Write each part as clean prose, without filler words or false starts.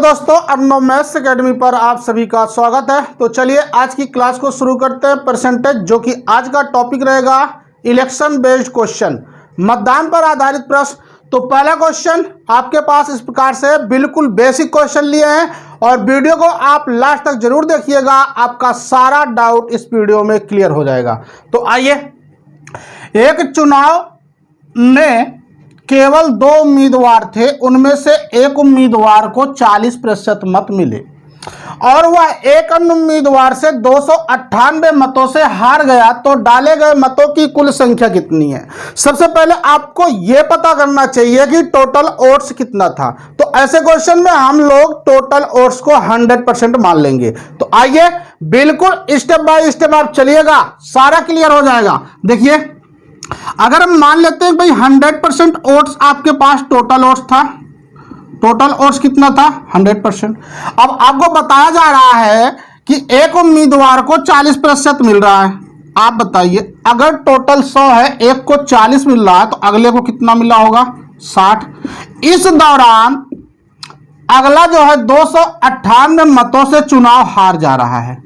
दोस्तों, Arnav maths academy पर आप सभी का स्वागत है। तो चलिए आज की क्लास को शुरू करते हैं। परसेंटेज, जो कि आज का टॉपिक रहेगा इलेक्शन बेस्ड क्वेश्चन, मतदान पर आधारित प्रश्न। तो पहला क्वेश्चन आपके पास इस प्रकार से बिल्कुल बेसिक क्वेश्चन लिए हैं और वीडियो को आप लास्ट तक जरूर देखिएगा, आपका सारा डाउट इस वीडियो में क्लियर हो जाएगा। तो आइए, एक चुनाव में केवल 2 उम्मीदवार थे, उनमें से एक उम्मीदवार को 40% मत मिले और वह एक अन्य उम्मीदवार से 298 मतों से हार गया, तो डाले गए मतों की कुल संख्या कितनी है? सबसे पहले आपको यह पता करना चाहिए कि टोटल वोट्स कितना था। तो ऐसे क्वेश्चन में हम लोग टोटल वोट्स को 100% मान लेंगे। तो आइए बिल्कुल स्टेप बाय स्टेप आप चलिएगा, सारा क्लियर हो जाएगा। देखिए, अगर हम मान लेते हैं भाई 100% वोट्स आपके पास टोटल वोट्स था, टोटल वोट्स कितना था? 100%। अब आपको बताया जा रहा है कि एक उम्मीदवार को 40% मिल रहा है। आप बताइए, अगर टोटल 100 है, एक को 40 मिल रहा है, तो अगले को कितना मिला होगा? 60। इस दौरान अगला जो है 298 मतों से चुनाव हार जा रहा है।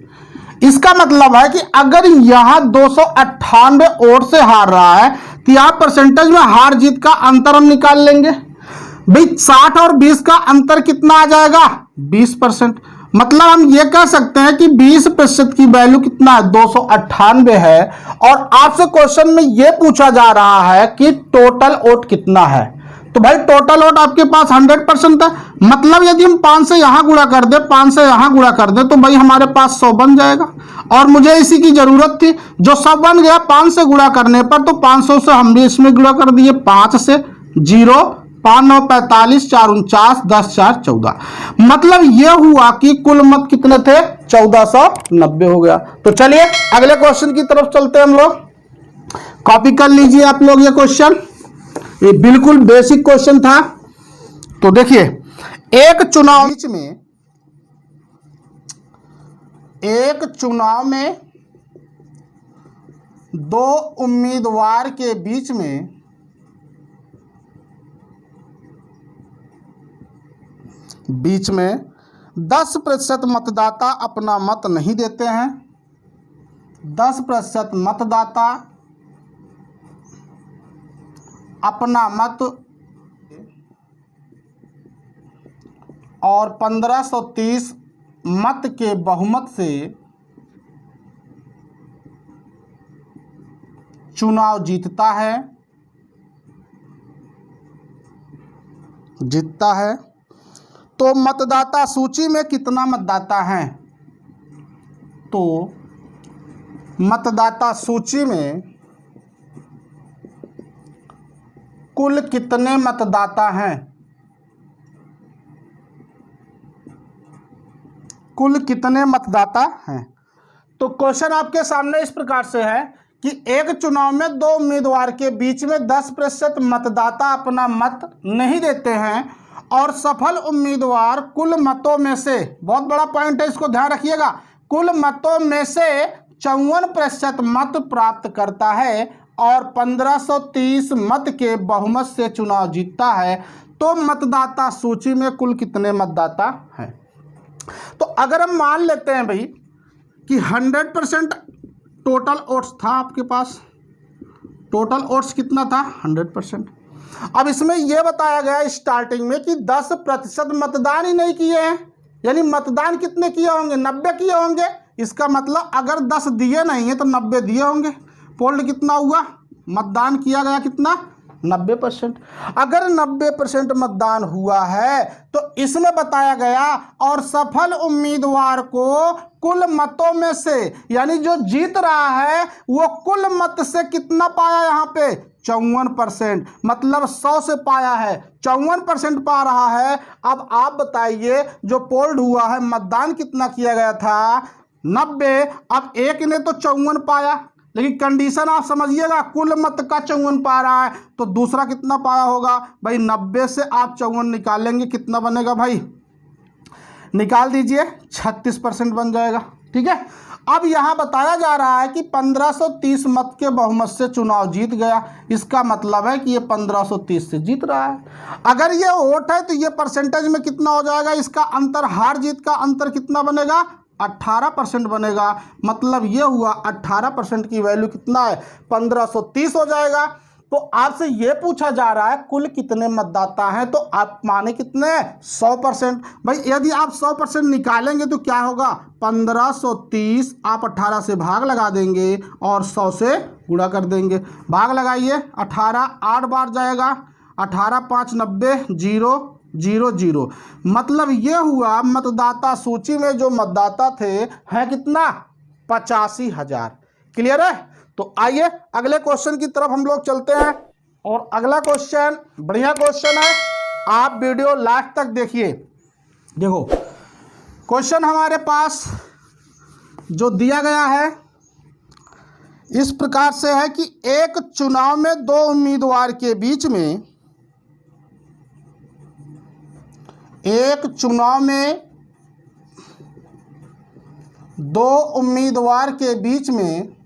इसका मतलब है कि अगर यहां 298 वोट से हार रहा है, तो यहां परसेंटेज में हार जीत का अंतर हम निकाल लेंगे। भाई 60 और 20 का अंतर कितना आ जाएगा? 20%। मतलब हम ये कह सकते हैं कि 20% की वैल्यू कितना है? 298 है। और आपसे क्वेश्चन में यह पूछा जा रहा है कि टोटल वोट कितना है। तो भाई टोटल वोट आपके पास 100% है। मतलब यदि हम 5 से यहां गुणा कर दे, 5 से यहां गुणा कर दे, तो भाई हमारे पास 100 बन जाएगा। और मुझे इसी की जरूरत थी, जो 100 बन गया 5 से गुणा करने पर, तो 500 से हम भी इसमें गुणा कर दिए। 5 से 0, 5 9 45, 4 49, 10 4 14। मतलब यह हुआ कि कुल मत कितने थे? 1490 हो गया। तो चलिए अगले क्वेश्चन की तरफ चलते हैं हम लोग। कॉपी कर लीजिए आप लोग ये क्वेश्चन, ये बिल्कुल बेसिक क्वेश्चन था। तो देखिए, एक चुनाव में 2 उम्मीदवार के बीच में 10% मतदाता अपना मत नहीं देते हैं। 10% मतदाता अपना मत और 1530 मत के बहुमत से चुनाव जीतता है। तो मतदाता सूची में कितना मतदाता है? तो मतदाता सूची में कुल कितने मतदाता हैं? कुल कितने मतदाता हैं? तो क्वेश्चन आपके सामने इस प्रकार से है कि एक चुनाव में 2 उम्मीदवार के बीच में 10% मतदाता अपना मत नहीं देते हैं और सफल उम्मीदवार कुल मतों में से, बहुत बड़ा पॉइंट है, इसको ध्यान रखिएगा, कुल मतों में से 54% मत प्राप्त करता है और 1530 मत के बहुमत से चुनाव जीतता है। तो मतदाता सूची में कुल कितने मतदाता हैं? तो अगर हम मान लेते हैं भाई कि 100% टोटल वोट्स था आपके पास, टोटल वोट्स कितना था? 100%। अब इसमें यह बताया गया स्टार्टिंग में कि 10% मतदान ही नहीं किए हैं, यानी मतदान कितने किए होंगे? 90 किए होंगे। इसका मतलब अगर 10 दिए नहीं है तो 90 दिए होंगे। पोल्ड कितना हुआ? मतदान किया गया कितना? 90%। अगर 90% मतदान हुआ है तो इसमें बताया गया और सफल उम्मीदवार को कुल मतों में से, यानी जो जीत रहा है वो कुल मत से कितना पाया? यहाँ पे 54%। मतलब 100 से पाया है, 54% पा रहा है। अब आप बताइए, जो पोल्ड हुआ है, मतदान कितना किया गया था? 90। अब एक ने तो 54 पाया, लेकिन कंडीशन आप समझिएगा, कुल मत का 54 पा रहा है, तो दूसरा कितना पाया होगा? भाई 90 से आप 54 निकालेंगे, कितना बनेगा भाई? निकाल दीजिए, 36% बन जाएगा। ठीक है। अब यहाँ बताया जा रहा है कि 1530 मत के बहुमत से चुनाव जीत गया। इसका मतलब है कि ये 1530 से जीत रहा है। अगर ये वोट है तो ये परसेंटेज में कितना हो जाएगा, इसका अंतर, हार जीत का अंतर कितना बनेगा, 18% बनेगा। मतलब ये हुआ 18% की वैल्यू कितना है, 1530 हो जाएगा। तो आपसे ये पूछा जा रहा है कुल कितने मतदाता हैं, तो आप माने कितने, 100%। भाई यदि आप 100% निकालेंगे तो क्या होगा, 1530 आप 18 से भाग लगा देंगे और 100 से गुणा कर देंगे। भाग लगाइए, 18 8 बार जाएगा, 18 5 90, 0 0 0। मतलब ये हुआ मतदाता सूची में जो मतदाता थे हैं कितना, 85,000। क्लियर है। तो आइए अगले क्वेश्चन की तरफ हम लोग चलते हैं। और अगला क्वेश्चन बढ़िया क्वेश्चन है, आप वीडियो लास्ट तक देखिए। देखो क्वेश्चन हमारे पास जो दिया गया है इस प्रकार से है कि एक चुनाव में दो उम्मीदवार के बीच में, एक चुनाव में दो उम्मीदवार के बीच में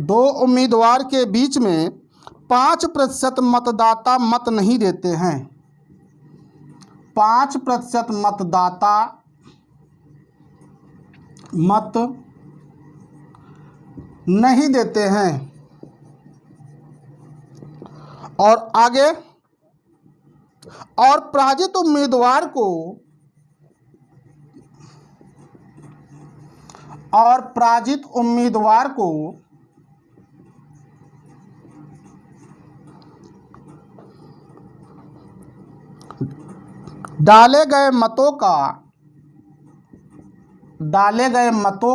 दो उम्मीदवार के बीच में 5% मतदाता मत नहीं देते हैं। 5% मतदाता मत नहीं देते हैं। और आगे, और पराजित उम्मीदवार को, और पराजित उम्मीदवार को डाले गए मतों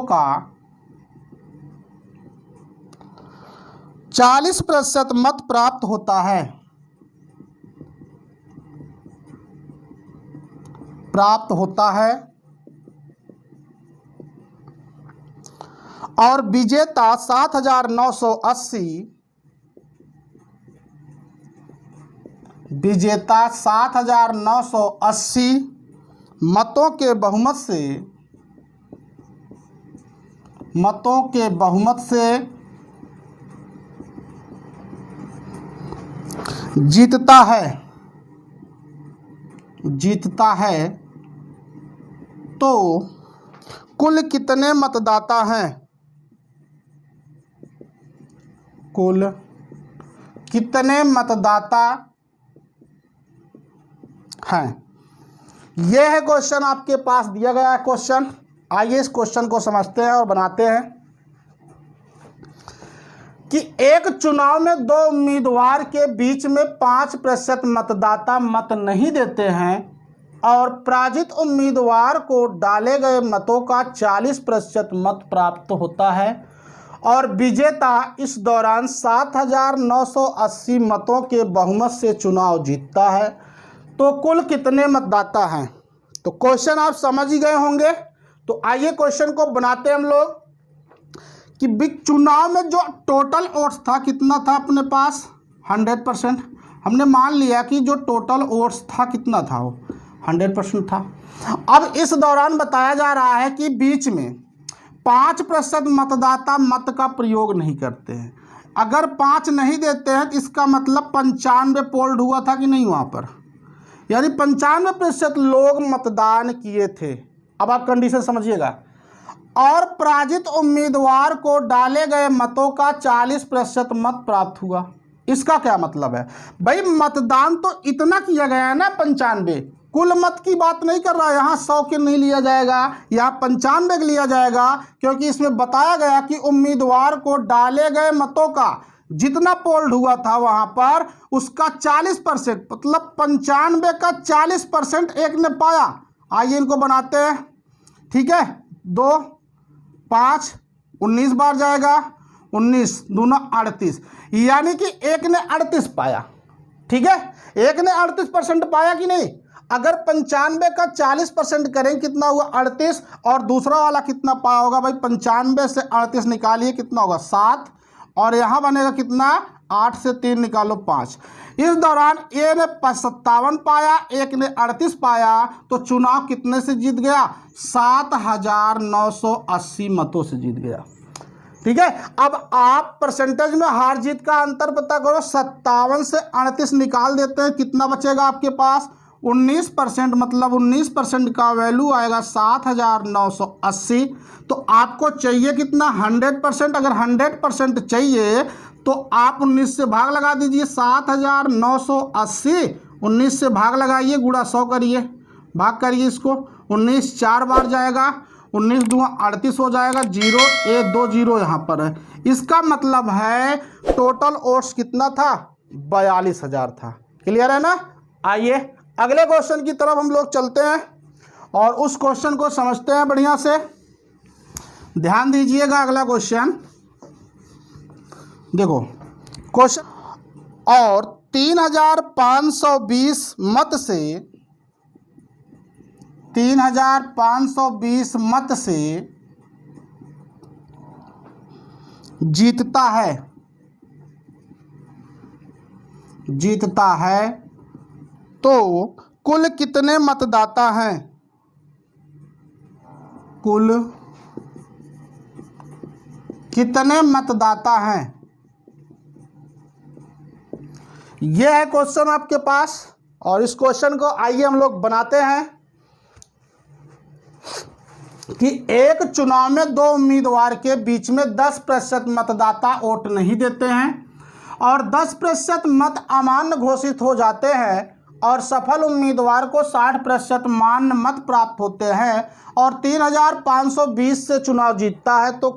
का 40% मत प्राप्त होता है। और विजेता 7,980 मतों के बहुमत से जीतता है। तो कुल कितने मतदाता हैं, कुल कितने मतदाता हैं। यह है क्वेश्चन आपके पास दिया गया है क्वेश्चन। आइए इस क्वेश्चन को समझते हैं और बनाते हैं कि एक चुनाव में दो उम्मीदवार के बीच में 5% मतदाता मत नहीं देते हैं और पराजित उम्मीदवार को डाले गए मतों का 40% मत प्राप्त होता है और विजेता इस दौरान 7,980 मतों के बहुमत से चुनाव जीतता है। तो कुल कितने मतदाता हैं। तो क्वेश्चन आप समझ ही गए होंगे। तो आइए क्वेश्चन को बनाते हैं हम लोग कि चुनाव में जो टोटल वोट्स था कितना था अपने पास, 100%। हमने मान लिया कि जो टोटल वोट्स था कितना था, वो 100% था। अब इस दौरान बताया जा रहा है कि बीच में 5% मतदाता मत का प्रयोग नहीं करते हैं। अगर 5 नहीं देते हैं तो इसका मतलब 95 पोल्ड हुआ था कि नहीं, वहाँ पर यानी 95% लोग मतदान किए थे। अब आप कंडीशन समझिएगा। और पराजित उम्मीदवार को डाले गए मतों का 40% मत प्राप्त हुआ। इसका क्या मतलब है भाई, मतदान तो इतना किया गया है ना, 95, कुल मत की बात नहीं कर रहा है। यहाँ 100 के नहीं लिया जाएगा, यहाँ 95 के लिया जाएगा, क्योंकि इसमें बताया गया कि उम्मीदवार को डाले गए मतों का जितना पोल्ड हुआ था वहां पर उसका 40%, मतलब 95 का 40% एक ने पाया। आइए इनको बनाते हैं। ठीक है, 2 5 19 बार जाएगा, 19 दूना 38, यानी कि एक ने 38 पाया। ठीक है, एक ने 38% पाया कि नहीं। अगर 95 का 40% करें कितना हुआ, 38, और दूसरा वाला कितना पाया होगा भाई, 95 से 38 निकालिए कितना होगा, 7, और यहाँ बनेगा कितना 8 से 3 निकालो 5। इस दौरान ए ने 57 पाया, एक ने 38 पाया, तो चुनाव कितने से जीत गया? 7,980 मतों से जीत गया। ठीक है, अब आप परसेंटेज में हार जीत का अंतर पता करो। 57 से 38 निकाल देते हैं, कितना बचेगा आपके पास? 19%, मतलब 19% का वैल्यू आएगा 7,980। तो आपको चाहिए कितना? 100%। अगर 100% चाहिए तो आप 19 से भाग लगा दीजिए। 7,980 19 से भाग लगाइए, गुणा 100 करिए, भाग करिए इसको। 19 4 बार जाएगा, 19 दूना 38 हो जाएगा। 0 1 2 0 यहाँ पर है। इसका मतलब है टोटल वोट्स कितना था? 42,000 था। क्लियर है ना? आइए अगले क्वेश्चन की तरफ हम लोग चलते हैं और उस क्वेश्चन को समझते हैं बढ़िया से। ध्यान दीजिएगा, अगला क्वेश्चन देखो। क्वेश्चन, और 3,520 मत से 3,520 मत से जीतता है तो कुल कितने मतदाता हैं? कुल कितने मतदाता हैं? यह है क्वेश्चन आपके पास। और इस क्वेश्चन को आइए हम लोग बनाते हैं कि एक चुनाव में दो उम्मीदवार के बीच में 10% मतदाता वोट नहीं देते हैं और 10% मत अमान्य घोषित हो जाते हैं और सफल उम्मीदवार को 60% मान्य मत प्राप्त होते हैं और 3,520 से चुनाव जीतता है, तो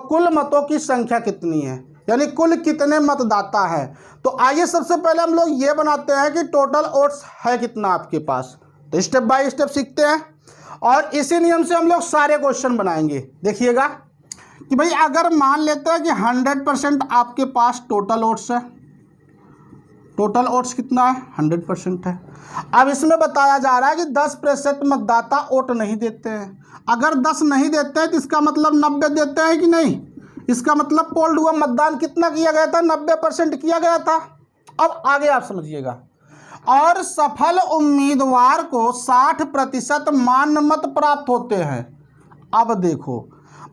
कुल मतों की संख्या कितनी है? यानी कुल कितने मतदाता हैं? तो आइए सबसे पहले हम लोग ये बनाते हैं कि टोटल वोट्स है कितना आपके पास। तो स्टेप बाय स्टेप सीखते हैं और इसी नियम से हम लोग सारे क्वेश्चन बनाएंगे। देखिएगा कि भाई अगर मान लेते हैं कि 100% आपके पास टोटल वोट्स है। टोटल वोट्स कितना है? 100% है। अब इसमें बताया जा रहा है कि 10% मतदाता वोट नहीं देते हैं। अगर 10 नहीं देते हैं तो इसका मतलब 90 देते हैं कि नहीं? इसका मतलब पोल्ड हुआ मतदान कितना किया गया था? 90% किया गया था। अब आगे आप समझिएगा। और सफल उम्मीदवार को 60% मान्य मत प्राप्त होते हैं। अब देखो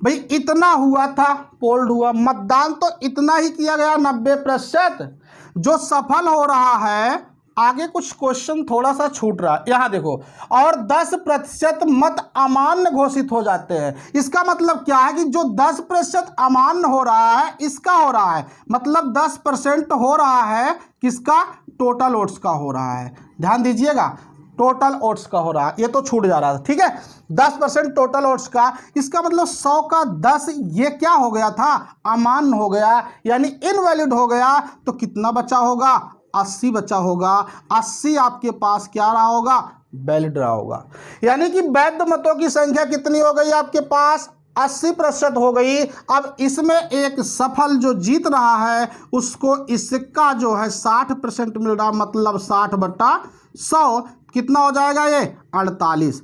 भाई इतना हुआ था, पोल्ड हुआ मतदान तो इतना ही किया गया 90%। जो सफल हो रहा है, आगे कुछ क्वेश्चन थोड़ा सा छूट रहा है। यहाँ देखो, और 10% मत अमान्य घोषित हो जाते हैं। इसका मतलब क्या है कि जो 10% अमान्य हो रहा है, इसका हो रहा है, मतलब 10% हो रहा है किसका? टोटल वोट्स का हो रहा है। ध्यान दीजिएगा, टोटल वोट्स का हो रहा है, ये तो छूट जा रहा था। ठीक है, 10% टोटल वोट्स का, इसका मतलब 100 का 10 ये क्या हो गया था? अमान्य हो गया, यानी इनवैलिड हो गया। तो कितना बचा होगा? 80 बचा होगा। 80 आपके पास क्या रहा होगा? वैलिड रहा होगा। यानी कि वैध मतों की संख्या कितनी हो गई आपके पास? 80% हो गई। अब इसमें एक सफल जो जीत रहा है उसको इसका जो है 60% मिल रहा, मतलब 60/100 कितना हो जाएगा? ये 48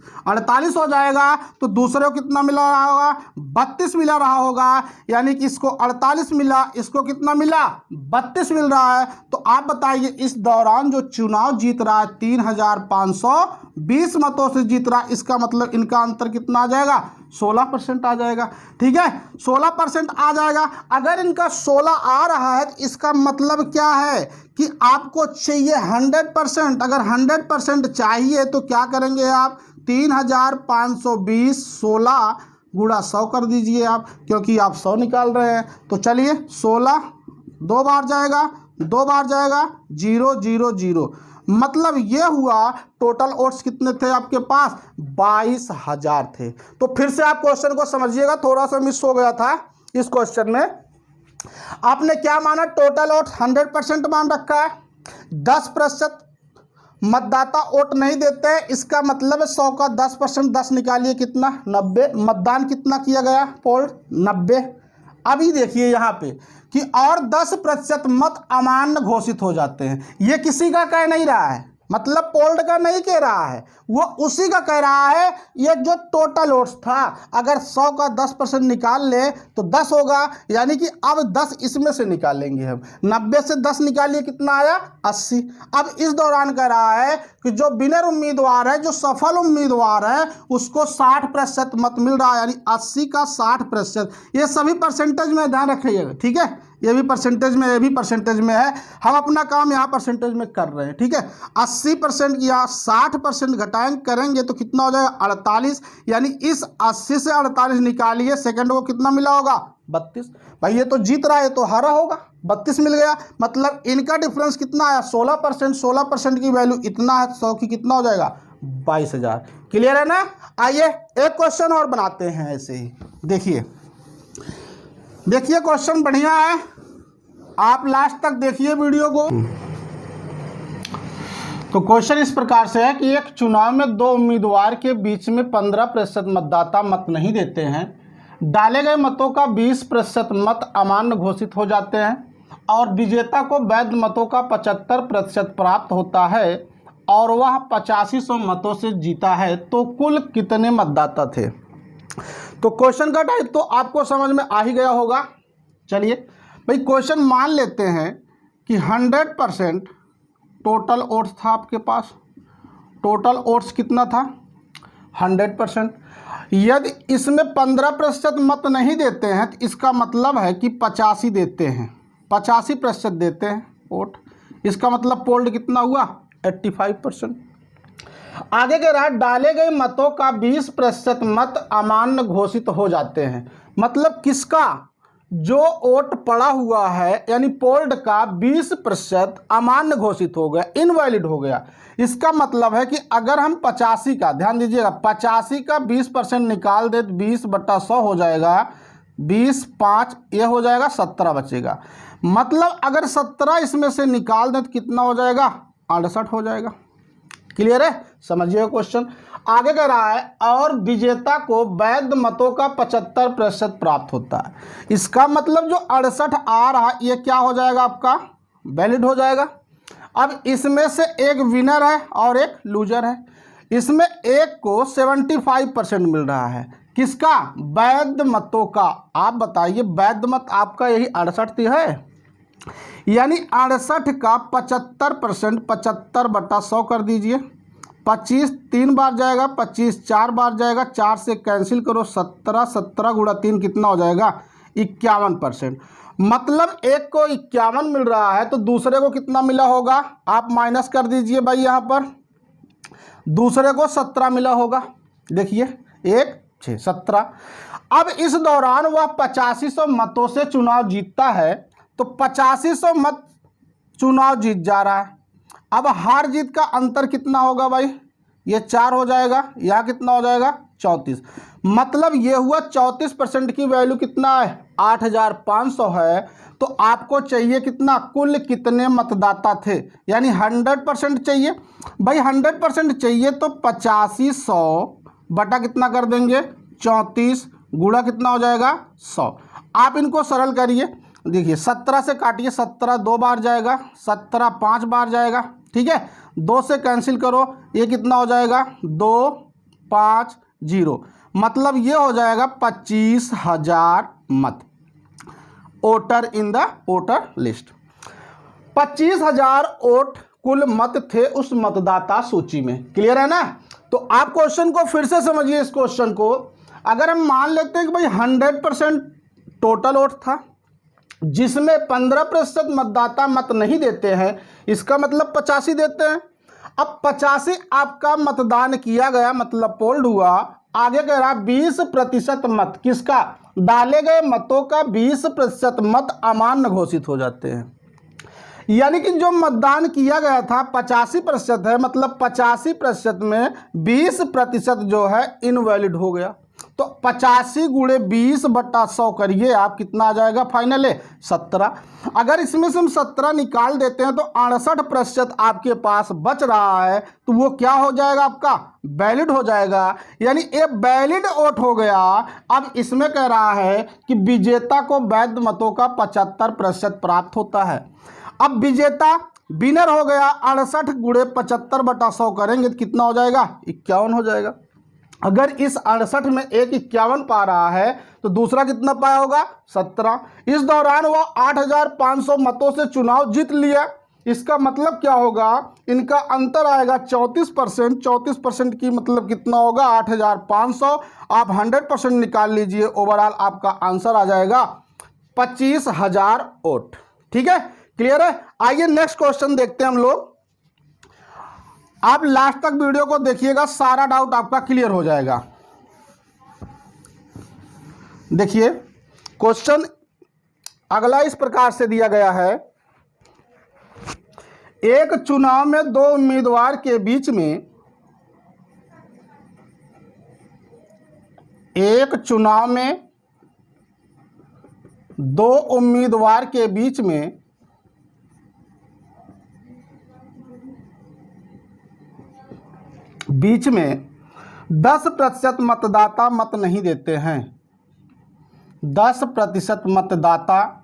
हो जाएगा। तो दूसरे को कितना मिला रहा होगा? 32 मिला रहा होगा। यानी कि इसको 48 मिला, इसको कितना मिला? 32 मिल रहा है। तो आप बताइए इस दौरान जो चुनाव जीत रहा है 3,520 मतों से जीत रहा है, इसका मतलब इनका अंतर कितना आ जाएगा? 16% आ जाएगा। ठीक है, 16% आ जाएगा। अगर इनका 16 आ रहा है तो इसका मतलब क्या है कि आपको चाहिए 100%। अगर 100% चाहिए तो क्या करेंगे आप? 3,520 16 गुणा 100 कर दीजिए आप, क्योंकि आप 100 निकाल रहे हैं। तो चलिए 16 2 बार जाएगा, 2 बार जाएगा, 0 0 0, मतलब ये हुआ टोटल वोट्स कितने थे आपके पास? 22,000 थे। तो फिर से आप क्वेश्चन को समझिएगा, थोड़ा सा मिस हो गया था इस क्वेश्चन में। आपने क्या माना? टोटल वोट 100% मान रखा है। 10% मतदाता वोट नहीं देते, इसका मतलब 100 का 10%, 10 निकालिए कितना? 90। मतदान कितना किया गया? पोल 90। अभी देखिए यहाँ पे कि और 10% मत अमान्य घोषित हो जाते हैं। ये किसी का कह नहीं रहा है, मतलब पोल्ड का नहीं कह रहा है, वो उसी का कह रहा है। ये जो टोटल वोट्स था, अगर 100 का 10% निकाल ले तो 10 होगा, यानी कि अब 10 इसमें से निकालेंगे हम। 90 से 10 निकालिए, कितना आया? 80। अब इस दौरान कह रहा है कि जो विनर उम्मीदवार है, जो सफल उम्मीदवार है, उसको 60% मत मिल रहा है, यानी 80 का 60%। ये सभी परसेंटेज में ध्यान रखिएगा, ठीक है? ये भी परसेंटेज में, ये भी परसेंटेज में है। हम अपना काम यहाँ परसेंटेज में कर रहे हैं, ठीक है? 80% या 60% घटाएंगे करेंगे तो कितना हो जाएगा? 48। यानी इस 80 से 48 निकालिए, सेकंड को कितना मिला होगा? 32। भाई ये तो जीत रहा है, तो हारा होगा। 32 मिल गया, मतलब इनका डिफरेंस कितना आया? 16%। 16% की वैल्यू इतना है, 100 की कितना हो जाएगा? 22,000। क्लियर है ना? आइए एक क्वेश्चन और बनाते हैं ऐसे ही। देखिए क्वेश्चन बढ़िया है, आप लास्ट तक देखिए वीडियो को। तो क्वेश्चन इस प्रकार से है कि एक चुनाव में दो उम्मीदवार के बीच में 15% मतदाता मत नहीं देते हैं। डाले गए मतों का 20% मत अमान्य घोषित हो जाते हैं और विजेता को वैध मतों का 75% प्राप्त होता है और वह 8500 मतों से जीता है, तो कुल कितने मतदाता थे? तो क्वेश्चन का टाइप तो आपको समझ में आ ही गया होगा। चलिए भाई, क्वेश्चन मान लेते हैं कि 100% टोटल वोट्स था आपके पास। टोटल वोट्स कितना था? 100%। यदि इसमें 15% मत नहीं देते हैं तो इसका मतलब है कि 85 देते हैं, 85% देते हैं वोट। इसका मतलब पोल्ड कितना हुआ? 85%। आगे कह रहा है डाले गए मतों का 20% मत अमान्य घोषित हो जाते हैं। मतलब किसका? जो वोट पड़ा हुआ है, यानी पोल्ड का 20% अमान्य घोषित हो गया, इनवैलिड हो गया। इसका मतलब है कि अगर हम 85 का, ध्यान दीजिएगा, 85 का 20% निकाल दे तो 20/100 हो जाएगा। 20 5 ये हो जाएगा, 17 बचेगा। मतलब अगर 17 इसमें से निकाल दें तो कितना हो जाएगा? 68 हो जाएगा। क्लियर है? समझिए क्वेश्चन। आगे कह रहा है और विजेता को वैध मतों का 75% प्राप्त होता है। इसका मतलब जो 68 आ रहा, ये क्या हो जाएगा? आपका वैलिड हो जाएगा। अब इसमें से एक विनर है और एक लूजर है। इसमें एक को 75% मिल रहा है। किसका? वैध मतों का। आप बताइए, वैध मत आपका यही 68 है, यानी 68 का 75%, 75/100 कर दीजिए। 25 3 बार जाएगा, 25 4 बार जाएगा, 4 से कैंसिल करो, 17 17 गुणा 3 कितना हो जाएगा? 51%। मतलब एक को 51 मिल रहा है तो दूसरे को कितना मिला होगा? आप माइनस कर दीजिए भाई, यहाँ पर दूसरे को 17 मिला होगा। देखिए 1 6 17। अब इस दौरान वह 8500 मतों से चुनाव जीतता है, तो 8500 मत चुनाव जीत जा रहा है। अब हार जीत का अंतर कितना होगा भाई? ये 4 हो जाएगा, यहाँ कितना हो जाएगा? 34। मतलब ये हुआ 34% की वैल्यू कितना है? 8500 है। तो आपको चाहिए कितना? कुल कितने मतदाता थे? यानी 100% चाहिए भाई। 100% चाहिए तो 8500 बटा कितना कर देंगे? 34 गुणा कितना हो जाएगा? 100। आप इनको सरल करिए। देखिए 17 से काटिए, 17 2 बार जाएगा, 17 5 बार जाएगा, ठीक है? 2 से कैंसिल करो, ये कितना हो जाएगा? 2 5 0। मतलब ये हो जाएगा 25,000 मत voter in the voter list. 25,000 vote कुल मत थे उस मतदाता सूची में। क्लियर है ना? तो आप क्वेश्चन को फिर से समझिए। इस क्वेश्चन को अगर हम मान लेते हैं कि भाई 100% टोटल वोट था, जिसमें 15% मतदाता मत नहीं देते हैं, इसका मतलब 85 देते हैं। अब 85 आपका मतदान किया गया, मतलब पोल्ड हुआ। आगे कह रहा 20% मत किसका? डाले गए मतों का 20% मत अमान्य घोषित हो जाते हैं। यानी कि जो मतदान किया गया था 85% है, मतलब 85% में 20% जो है इनवैलिड हो गया। तो 85 गुणे 20/100 करिए, आप कितना आ जाएगा? फाइनल है 17। अगर इसमें से हम 17 निकाल देते हैं तो 68% आपके पास बच रहा है, तो वो क्या हो जाएगा? आपका वैलिड हो जाएगा, यानी ये वैलिड वोट हो गया। अब इसमें कह रहा है कि विजेता को वैध मतों का 75% प्राप्त होता है। अब विजेता विनर हो गया 68 गुणे 75/100 करेंगे तो कितना हो जाएगा, 51 हो जाएगा। अगर इस 68 में एक 51 पा रहा है तो दूसरा कितना पाया होगा, 17। इस दौरान वो 8500 मतों से चुनाव जीत लिया। इसका मतलब क्या होगा, इनका अंतर आएगा 34%। 34% की मतलब कितना होगा, 8500। आप 100% निकाल लीजिए, ओवरऑल आपका आंसर आ जाएगा 25,000 वोट। ठीक है, क्लियर है। आइए नेक्स्ट क्वेश्चन देखते हैं हम लोग। आप लास्ट तक वीडियो को देखिएगा, सारा डाउट आपका क्लियर हो जाएगा। देखिए क्वेश्चन अगला इस प्रकार से दिया गया है, एक चुनाव में दो उम्मीदवार के बीच में, एक चुनाव में दो उम्मीदवार के बीच में बीच में 10% मतदाता मत नहीं देते हैं। 10% मतदाता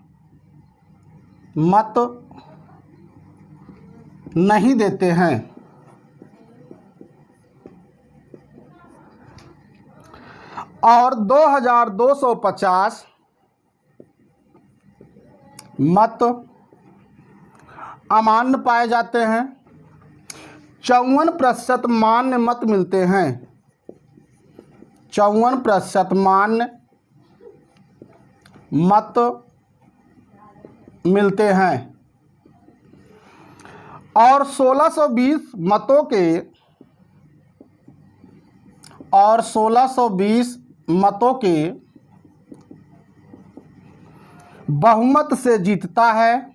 मत नहीं देते हैं और 2250 मत अमान्य पाए जाते हैं। 54% मान्य मत मिलते हैं। 54% मान्य मत मिलते हैं और 1620 मतों के बहुमत से जीतता है।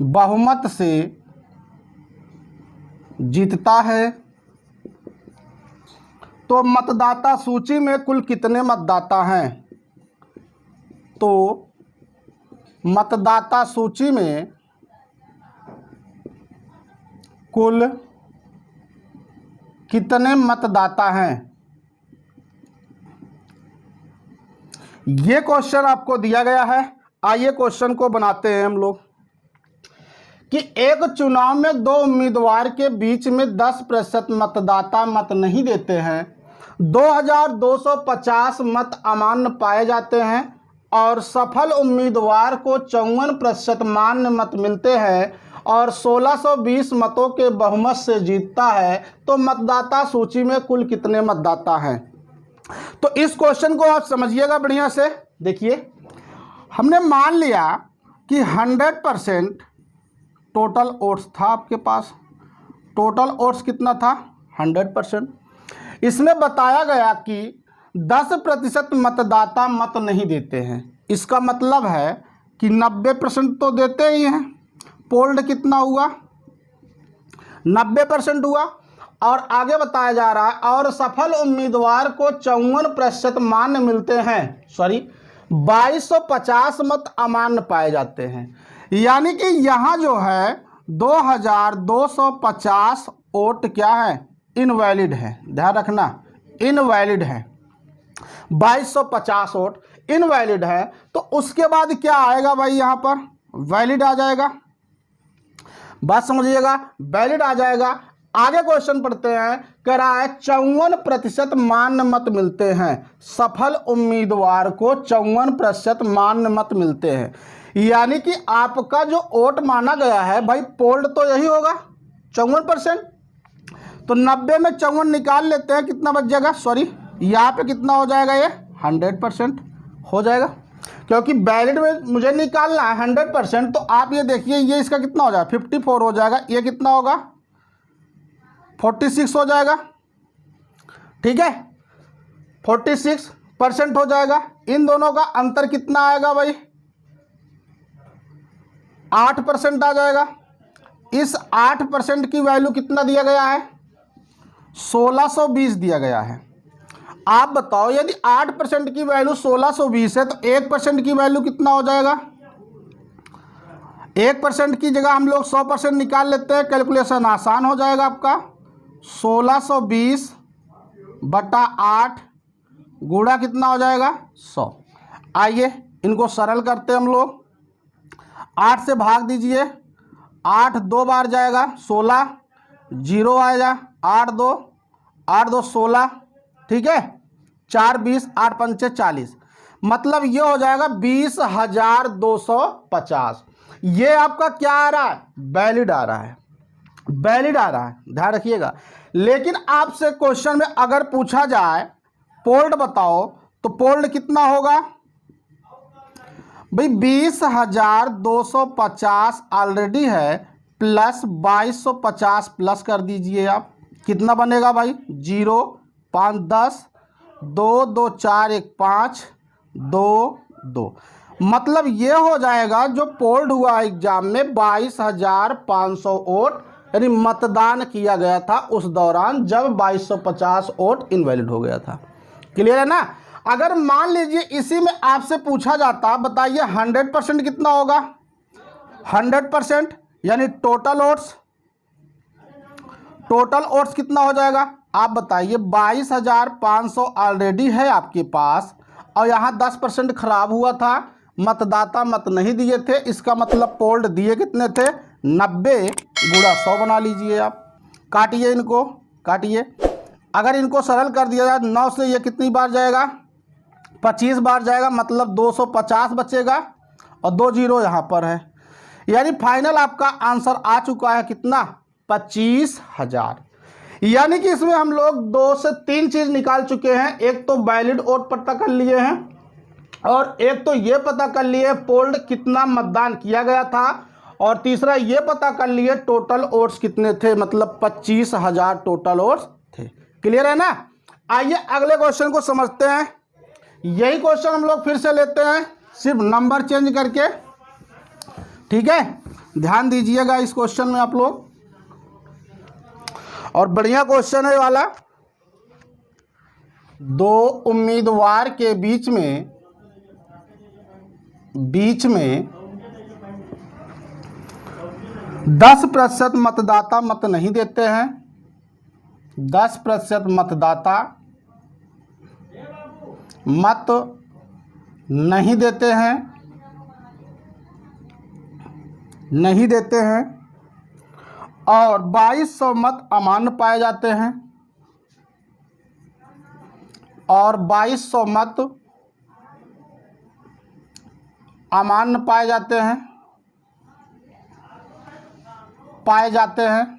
बहुमत से जीतता है। तो मतदाता सूची में कुल कितने मतदाता हैं, तो मतदाता सूची में कुल कितने मतदाता हैं। ये क्वेश्चन आपको दिया गया है। आइए क्वेश्चन को बनाते हैं हम लोग कि एक चुनाव में दो उम्मीदवार के बीच में 10% मतदाता मत नहीं देते हैं। 2250 मत अमान्य पाए जाते हैं और सफल उम्मीदवार को 54% मान्य मत मिलते हैं और 1620 मतों के बहुमत से जीतता है। तो मतदाता सूची में कुल कितने मतदाता हैं। तो इस क्वेश्चन को आप समझिएगा बढ़िया से। देखिए हमने मान लिया कि 100% टोटल वोट्स था आपके पास। टोटल वोट्स कितना था, 100%। इसमें बताया गया कि 10% मतदाता मत नहीं देते हैं। इसका मतलब है कि 90% तो देते ही हैं। पोल्ड कितना हुआ, 90% हुआ। और आगे बताया जा रहा है और सफल उम्मीदवार को 54% मान्य मिलते हैं, 2250 मत अमान्य पाए जाते हैं। यानी कि यहाँ जो है 2250 वोट क्या है, इनवैलिड है। ध्यान रखना, इनवैलिड है। 2250 वोट इनवैलिड है। तो उसके बाद क्या आएगा भाई, यहाँ पर वैलिड आ जाएगा। बात समझिएगा, वैलिड आ जाएगा। आगे क्वेश्चन पढ़ते हैं। कह रहा है 54% मान्य मत मिलते हैं। सफल उम्मीदवार को 54% मान्य मत मिलते हैं। यानी कि आपका जो वोट माना गया है भाई, पोल्ड तो यही होगा 54%। तो 90 में 54 निकाल लेते हैं, कितना बच जाएगा, यहाँ पे कितना हो जाएगा, ये 100% हो जाएगा। क्योंकि वैलिड में मुझे निकालना है 100%। तो आप ये देखिए, ये इसका कितना हो जाएगा, 54 हो जाएगा। ये कितना होगा, 46 हो जाएगा। ठीक है, 46% हो जाएगा। इन दोनों का अंतर कितना आएगा भाई, 8% आ जाएगा। इस 8% की वैल्यू कितना दिया गया है, 1620 दिया गया है। आप बताओ यदि 8% की वैल्यू 1620 है तो 1% की वैल्यू कितना हो जाएगा। 1% की जगह हम लोग 100% निकाल लेते हैं, कैलकुलेशन आसान हो जाएगा आपका। 1620/8 गुणा कितना हो जाएगा, 100। आइए इनको सरल करते हैं हम लोग। 8 से भाग दीजिए, 8 दो बार जाएगा 16, 0 आएगा, 8 दो 16, ठीक है, 4 20, 8 पंचे 40, मतलब ये हो जाएगा 20,250। ये आपका क्या आ रहा है, वैलिड आ रहा है, वैलिड आ रहा है, ध्यान रखिएगा। लेकिन आपसे क्वेश्चन में अगर पूछा जाए पोल्ड बताओ, तो पोल्ड कितना होगा भाई, 20,250 ऑलरेडी है, प्लस 2250 प्लस कर दीजिए आप, कितना बनेगा भाई, 0 5 10, 2 2 4 1 5 2 2, मतलब ये हो जाएगा जो पोल्ड हुआ एग्जाम में 22,500 वोट, यानी मतदान किया गया था उस दौरान जब 2250 वोट इनवैलिड हो गया था। क्लियर है ना। अगर मान लीजिए इसी में आपसे पूछा जाता, बताइए 100% कितना होगा, 100% यानी टोटल वोट्स कितना हो जाएगा, आप बताइए। 22,500 ऑलरेडी है आपके पास, और यहाँ 10% खराब हुआ था, मतदाता मत नहीं दिए थे, इसका मतलब पोल्ड दिए कितने थे, 90 गुणा 100 बना लीजिए आप। काटिए इनको, काटिए। अगर इनको सरल कर दिया जाए 9 से ये कितनी बार जाएगा, 25 बार जाएगा, मतलब 250 बचेगा, और 2 जीरो यहाँ पर है, यानी फाइनल आपका आंसर आ चुका है कितना, 25,000। यानी कि इसमें हम लोग 2 से 3 चीज़ निकाल चुके हैं। एक तो वैलिड वोट पता कर लिए हैं, और एक तो ये पता कर लिए पोल्ड कितना मतदान किया गया था, और तीसरा ये पता कर लिए टोटल वोट्स कितने थे, मतलब 25,000 टोटल वोट्स थे। क्लियर है ना। आइए अगले क्वेश्चन को समझते हैं। यही क्वेश्चन हम लोग फिर से लेते हैं, सिर्फ नंबर चेंज करके, ठीक है। ध्यान दीजिएगा इस क्वेश्चन में आप लोग, और बढ़िया क्वेश्चन है वाला। 2 उम्मीदवार के बीच में 10% मतदाता मत नहीं देते हैं, 10% मतदाता मत नहीं देते हैं, और 2200 मत अमान्य पाए जाते हैं, और 2200 मत अमान्य पाए जाते हैं,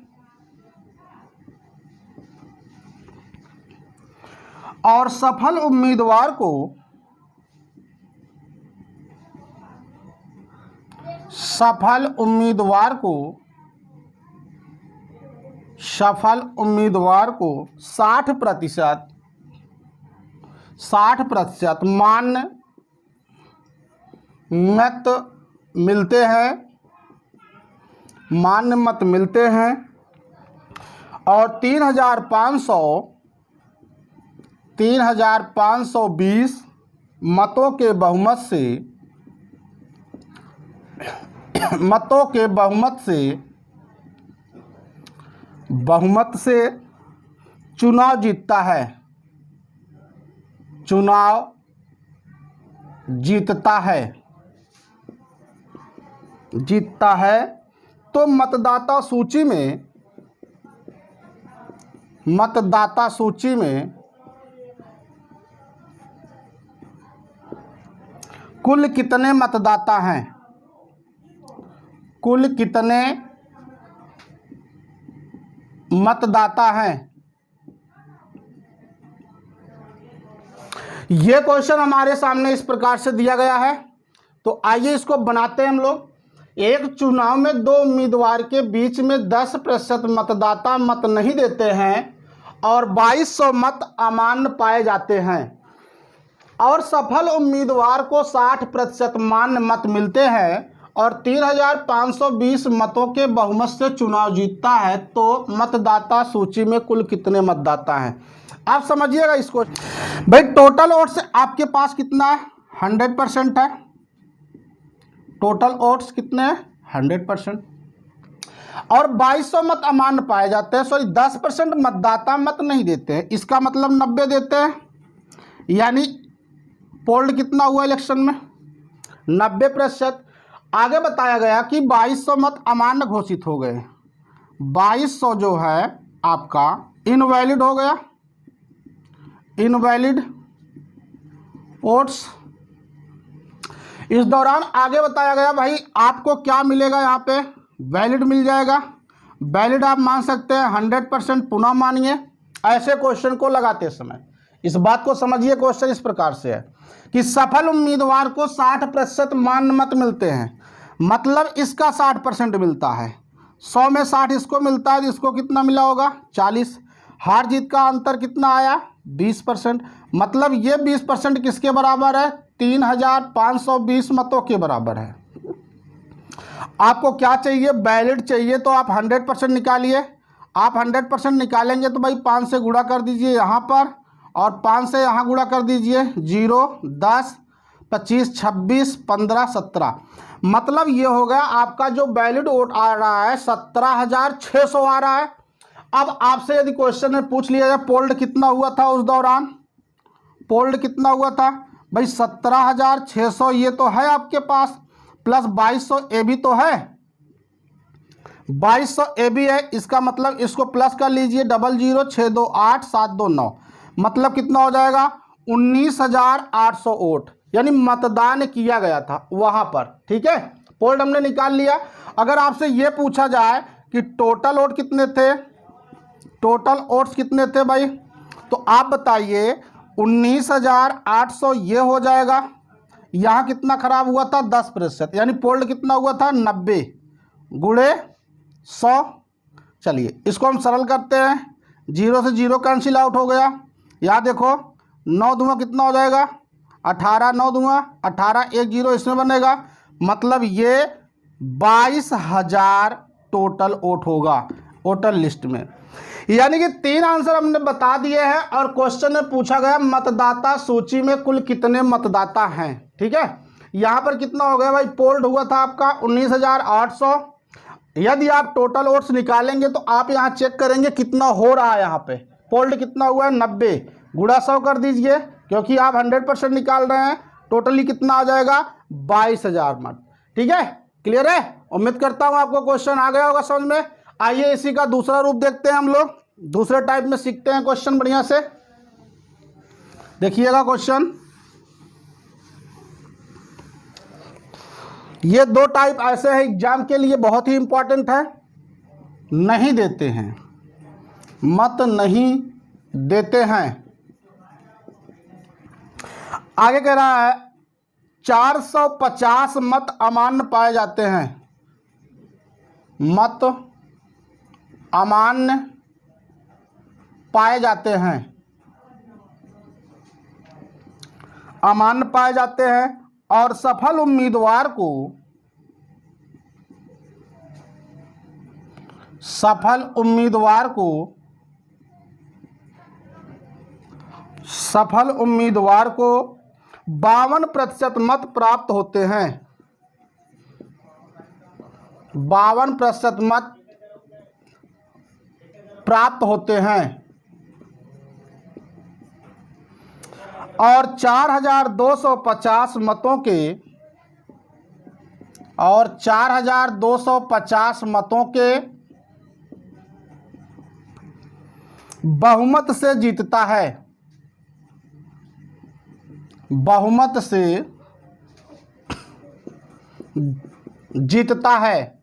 और सफल उम्मीदवार को सफल उम्मीदवार को 60% मान्य मत मिलते हैं, और 3,520 मतों के बहुमत से चुनाव जीतता है, तो मतदाता सूची में कुल कितने मतदाता हैं, ये क्वेश्चन हमारे सामने इस प्रकार से दिया गया है। तो आइए इसको बनाते हैं हम लोग। एक चुनाव में 2 उम्मीदवार के बीच में 10% मतदाता मत नहीं देते हैं, और 2200 मत अमान्य पाए जाते हैं, और सफल उम्मीदवार को 60% मान्य मत मिलते हैं, और 3,520 मतों के बहुमत से चुनाव जीतता है, तो मतदाता सूची में कुल कितने मतदाता हैं। आप समझिएगा इसको भाई। टोटल वोट्स आपके पास कितना है, 100% है। टोटल वोट्स कितने हैं, 100%, और 2200 मत अमान्य पाए जाते हैं, सॉरी 10% मतदाता मत नहीं देते हैं, इसका मतलब 90 देते हैं, यानी पोल्ड कितना हुआ इलेक्शन में, 90%। आगे बताया गया कि 2200 मत अमान्य घोषित हो गए। 2200 जो है आपका इनवैलिड हो गया, इनवैलिड वोट्स। इस दौरान आगे बताया गया भाई आपको क्या मिलेगा, यहाँ पे वैलिड मिल जाएगा। वैलिड आप मान सकते हैं 100%, पुनः मानिए। ऐसे क्वेश्चन को लगाते समय इस बात को समझिए, क्वेश्चन इस प्रकार से है कि सफल उम्मीदवार को 60% मान्य मत मिलते हैं, मतलब इसका 60% मिलता है। 100 में 60 इसको मिलता है, तो इसको कितना मिला होगा 40। हार जीत का अंतर कितना आया 20%, मतलब ये 20% किसके बराबर है 3520 मतों के बराबर है। आपको क्या चाहिए, वैलिड चाहिए, तो आप 100% निकालिए। आप 100% निकालेंगे तो भाई 5 से गुणा कर दीजिए यहाँ पर, और 5 से यहाँ गुणा कर दीजिए, 0 10 25 26 15 17, मतलब ये हो गया आपका जो वैलिड वोट आ रहा है 17,600 आ रहा है। अब आपसे यदि क्वेश्चन में पूछ लिया जाए पोल्ड कितना हुआ था उस दौरान, पोल्ड कितना हुआ था भाई 17,600, ये तो है आपके पास, प्लस 2200 ए भी तो है, 2200 ए भी है, इसका मतलब इसको प्लस कर लीजिए, 00628729, मतलब कितना हो जाएगा 19,800 वोट, यानी मतदान किया गया था वहां पर। ठीक है, पोल हमने निकाल लिया। अगर आपसे ये पूछा जाए कि टोटल वोट कितने थे, टोटल वोट्स कितने थे भाई, तो आप बताइए 19,800 ये हो जाएगा। यहाँ कितना खराब हुआ था 10%, यानी पोल्ड कितना हुआ था 90 गुणे 100। चलिए इसको हम सरल करते हैं, 0 से 0 कैंसिल आउट हो गया। यहाँ देखो 9 दूँगा कितना हो जाएगा 18, 9 दूँगा 18, 1 0 इसमें बनेगा, मतलब ये 22,000 टोटल वोट होगा वोटर लिस्ट में। यानी कि 3 आंसर हमने बता दिए हैं, और क्वेश्चन में पूछा गया मतदाता सूची में कुल कितने मतदाता हैं। ठीक है, यहाँ पर कितना हो गया भाई, पोल्ड हुआ था आपका 19,800। यदि आप टोटल वोट्स निकालेंगे तो आप यहाँ चेक करेंगे कितना हो रहा है, यहाँ पे पोल्ड कितना हुआ है 90, गुणा 100 कर दीजिए, क्योंकि आप 100% निकाल रहे हैं, टोटली कितना आ जाएगा 22,000 मत। ठीक है, क्लियर है, उम्मीद करता हूँ आपको क्वेश्चन आ गया होगा समझ में। आइए इसी का दूसरा रूप देखते हैं, हम लोग दूसरे टाइप में सीखते हैं क्वेश्चन बढ़िया से। देखिएगा क्वेश्चन, ये 2 टाइप ऐसे हैं एग्जाम के लिए बहुत ही इंपॉर्टेंट है, नहीं देते हैं, मत नहीं देते हैं। आगे कह रहा है 450 मत अमान्य पाए जाते हैं, मत अमान्य पाए जाते हैं, अमान्य पाए जाते हैं, और सफल उम्मीदवार को सफल उम्मीदवार को 52% मत प्राप्त होते हैं, 52% मत प्राप्त होते हैं, और 4,250 मतों के, और 4,250 मतों के बहुमत से जीतता है, बहुमत से जीतता है।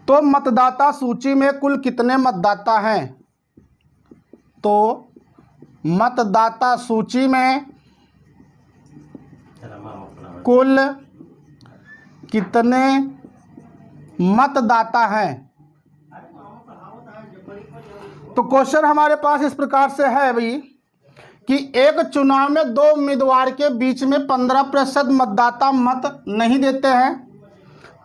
तो मतदाता सूची में कुल कितने मतदाता हैं, तो मतदाता सूची में कुल कितने मतदाता हैं। तो क्वेश्चन हमारे पास इस प्रकार से है भाई कि एक चुनाव में 2 उम्मीदवार के बीच में 15% मतदाता मत नहीं देते हैं,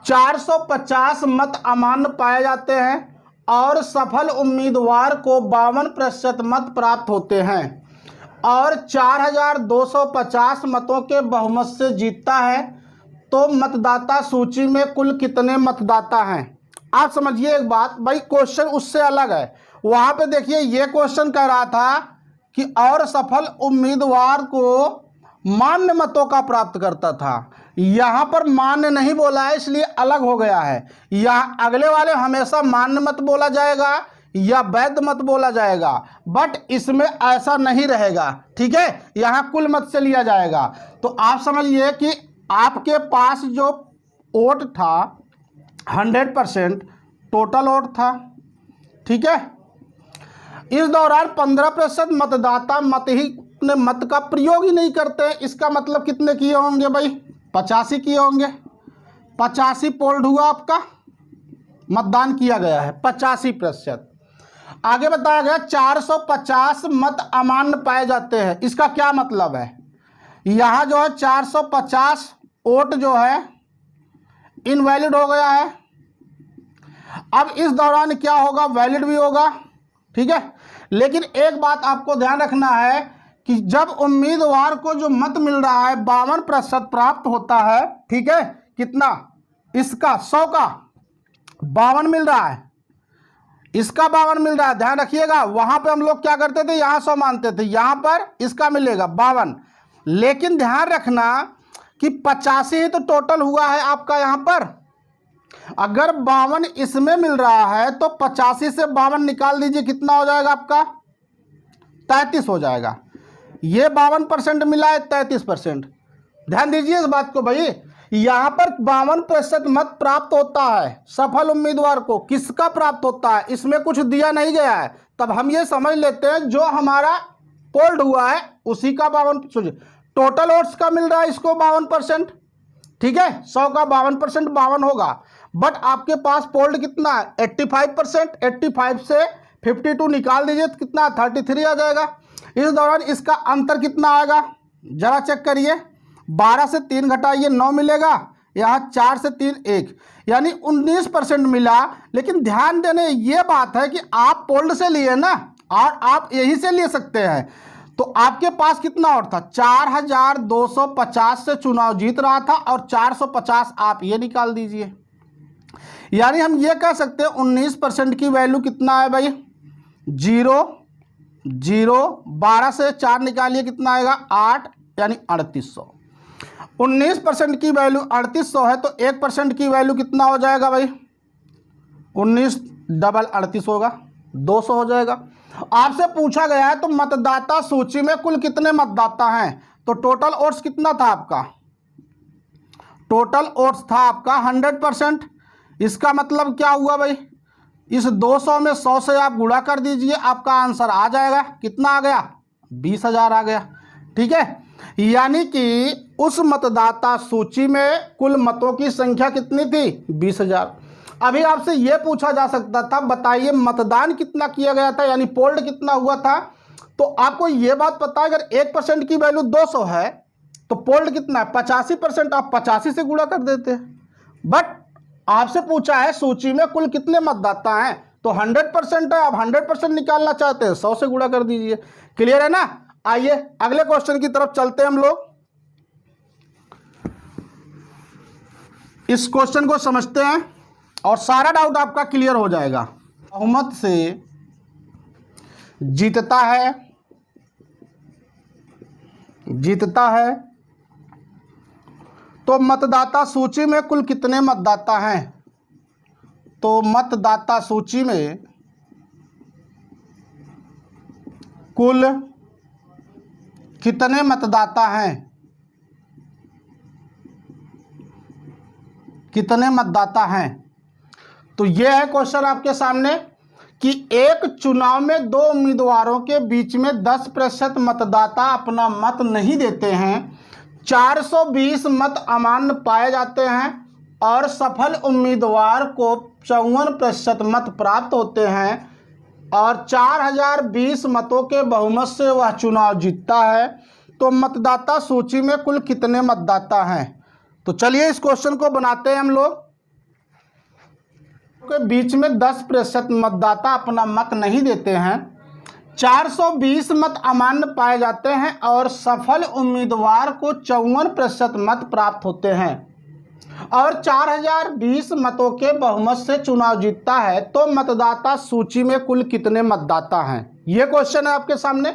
450 मत अमान्य पाए जाते हैं, और सफल उम्मीदवार को 52% मत प्राप्त होते हैं, और 4,250 मतों के बहुमत से जीतता है। तो मतदाता सूची में कुल कितने मतदाता हैं। आप समझिए एक बात भाई, क्वेश्चन उससे अलग है। वहां पे देखिए ये क्वेश्चन कह रहा था कि और सफल उम्मीदवार को मान्य मतों का प्राप्त करता था, यहाँ पर मान्य नहीं बोला है इसलिए अलग हो गया है। यहाँ अगले वाले हमेशा मान्य मत बोला जाएगा या वैध मत बोला जाएगा, बट इसमें ऐसा नहीं रहेगा। ठीक है, यहाँ कुल मत से लिया जाएगा। तो आप समझिए कि आपके पास जो वोट था 100% टोटल वोट था। ठीक है, इस दौरान 15% मतदाता मत का प्रयोग ही नहीं करते। इसका मतलब कितने किए होंगे भाई? 85 किए होंगे। 85 पोल्ड हुआ, आपका मतदान किया गया है 85%। आगे बताया गया 450 मत अमान्य पाए जाते हैं। इसका क्या मतलब है? यहाँ जो है 450 वोट जो है इनवैलिड हो गया है। अब इस दौरान क्या होगा? वैलिड भी होगा। ठीक है, लेकिन एक बात आपको ध्यान रखना है कि जब उम्मीदवार को जो मत मिल रहा है 52% प्राप्त होता है। ठीक है, कितना? इसका 100 का 52 मिल रहा है, इसका 52 मिल रहा है। ध्यान रखिएगा, वहां पे हम लोग क्या करते थे? यहाँ 100 मानते थे, यहां पर इसका मिलेगा 52। लेकिन ध्यान रखना कि 85 ही तो टोटल हुआ है आपका। यहाँ पर अगर 52 इसमें मिल रहा है तो 85 से 52 निकाल दीजिए, कितना हो जाएगा आपका? 33 हो जाएगा। ये 52% मिला है, 33%। ध्यान दीजिए इस बात को भाई। यहाँ पर 52% मत प्राप्त होता है सफल उम्मीदवार को। किसका प्राप्त होता है? इसमें कुछ दिया नहीं गया है, तब हम ये समझ लेते हैं जो हमारा पोल्ड हुआ है उसी का 52। टोटल वोट्स का मिल रहा है इसको 52%। ठीक है, 100 का 52% 52 होगा। बट आपके पास पोल्ड कितना है? 85%। 85 से 52 निकाल दीजिए तो कितना? 33 आ जाएगा। इस दौरान इसका अंतर कितना आएगा? जरा चेक करिए। 12 से 3 घटाइए 9 मिलेगा, यहाँ 4 से 3 1, यानी 19% मिला। लेकिन ध्यान देने ये बात है कि आप पोल्ड से लिए ना, और आप यही से ले सकते हैं। तो आपके पास कितना और था? 4250 से चुनाव जीत रहा था और 450 आप ये निकाल दीजिए। यानी हम ये कह सकते हैं 19% की वैल्यू कितना है भाई? 0 0। 12 से 4 निकालिए, कितना आएगा? 8, यानी 3800। 19% की वैल्यू 3800 है तो 1% की वैल्यू कितना हो जाएगा भाई? 19 डबल 38 होगा, 200 हो जाएगा। आपसे पूछा गया है तो मतदाता सूची में कुल कितने मतदाता हैं? तो टोटल वोट्स कितना था आपका? टोटल वोट्स था आपका 100%। इसका मतलब क्या हुआ भाई? इस 200 में 100 से आप गुणा कर दीजिए, आपका आंसर आ जाएगा। कितना आ गया? 20,000 आ गया। ठीक है, यानी कि उस मतदाता सूची में कुल मतों की संख्या कितनी थी? 20,000। अभी आपसे यह पूछा जा सकता था बताइए मतदान कितना किया गया था, यानी पोल्ड कितना हुआ था। तो आपको यह बात पता है अगर 1% की वैल्यू 200 है तो पोल्ड कितना है? 85%। आप 85 से गुणा कर देते। बट आपसे पूछा है सूची में कुल कितने मतदाता हैं, तो 100% है। आप 100% निकालना चाहते हैं, 100 से गुणा कर दीजिए। क्लियर है ना? आइए अगले क्वेश्चन की तरफ चलते हैं हम लोग। इस क्वेश्चन को समझते हैं और सारा डाउट आपका क्लियर हो जाएगा। बहुमत से जीतता है तो मतदाता सूची में कुल कितने मतदाता हैं? तो मतदाता सूची में कुल कितने मतदाता हैं? कितने मतदाता हैं? तो यह है क्वेश्चन आपके सामने कि एक चुनाव में दो उम्मीदवारों के बीच में 10% मतदाता अपना मत नहीं देते हैं, 420 मत अमान्य पाए जाते हैं और सफल उम्मीदवार को 54% मत प्राप्त होते हैं और 4020 मतों के बहुमत से वह चुनाव जीतता है। तो मतदाता सूची में कुल कितने मतदाता हैं? तो चलिए इस क्वेश्चन को बनाते हैं हम लोग। के बीच में 10% मतदाता अपना मत नहीं देते हैं, 420 मत अमान्य पाए जाते हैं और सफल उम्मीदवार को 54% मत प्राप्त होते हैं और 4020 मतों के बहुमत से चुनाव जीतता है। तो मतदाता सूची में कुल कितने मतदाता हैं? यह क्वेश्चन है आपके सामने।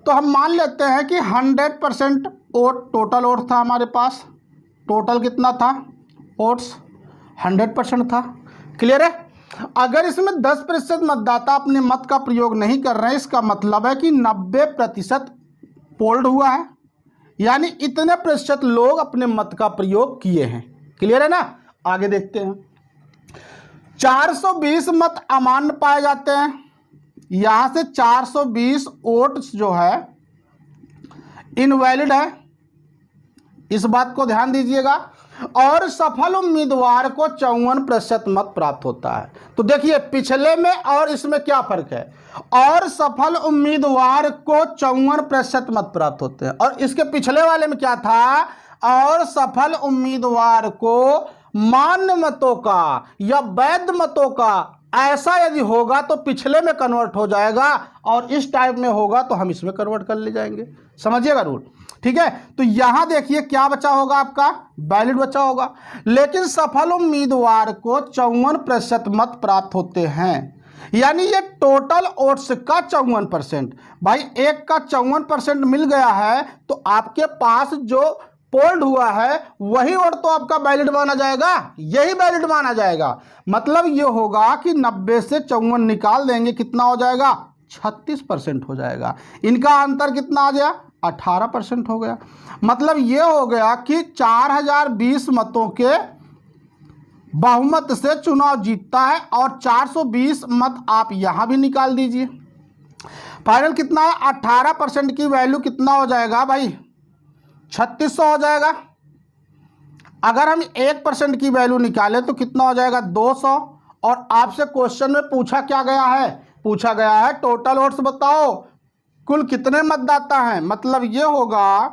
तो हम मान लेते हैं कि 100% वोट टोटल वोट था हमारे पास। टोटल कितना था, वोट्स 100% था। क्लियर है। अगर इसमें 10% मतदाता अपने मत का प्रयोग नहीं कर रहे हैं, इसका मतलब है कि 90% पोल्ड हुआ है, यानी इतने प्रतिशत लोग अपने मत का प्रयोग किए हैं। क्लियर है ना। आगे देखते हैं। 420 मत अमान्य पाए जाते हैं। यहां से 420 वोट्स जो है इनवैलिड है, इस बात को ध्यान दीजिएगा। और सफल उम्मीदवार को 54% मत प्राप्त होता है। तो देखिए पिछले में और इसमें क्या फर्क है। और सफल उम्मीदवार को 54% मत प्राप्त होते हैं, और इसके पिछले वाले में क्या था, और सफल उम्मीदवार को मान्य मतों का या वैध मतों का ऐसा यदि होगा तो पिछले में कन्वर्ट हो जाएगा, और इस टाइप में होगा तो हम इसमें कन्वर्ट कर ले जाएंगे। समझिएगा रूल। ठीक है। तो यहां देखिए क्या बचा होगा, आपका वैलिड बचा होगा। लेकिन सफल उम्मीदवार को 54% मत प्राप्त होते हैं, यानी ये टोटल वोट्स का 54%। भाई एक का 54% मिल गया है तो आपके पास जो पोल्ड हुआ है वही वोट तो आपका वैलिड माना जाएगा, यही वैलिड माना जाएगा। मतलब ये होगा कि 90 से 54 निकाल देंगे, कितना हो जाएगा, 36% हो जाएगा। इनका अंतर कितना आ गया, 18% हो गया। मतलब ये हो गया कि 4020 मतों के बहुमत से चुनाव जीतता है, और 420 मत आप यहां भी निकाल दीजिए। फाइनल कितना है, 18% की वैल्यू कितना हो जाएगा भाई, 3600 हो जाएगा। अगर हम 1% की वैल्यू निकालें तो कितना हो जाएगा, 200। और आपसे क्वेश्चन में पूछा क्या गया है, पूछा गया है टोटल वोट्स बताओ, कुल कितने मतदाता हैं। मतलब ये होगा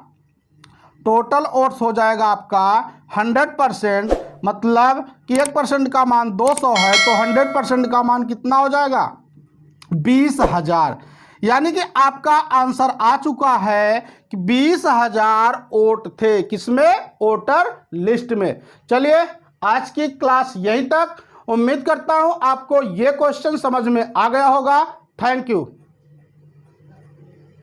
टोटल वोट्स हो जाएगा आपका 100%, मतलब कि 1% का मान 200 है तो 100% का मान कितना हो जाएगा, 20,000। यानी कि आपका आंसर आ चुका है कि 20,000 वोट थे, किसमें, वोटर लिस्ट में। चलिए आज की क्लास यहीं तक। उम्मीद करता हूं आपको ये क्वेश्चन समझ में आ गया होगा। Thank you.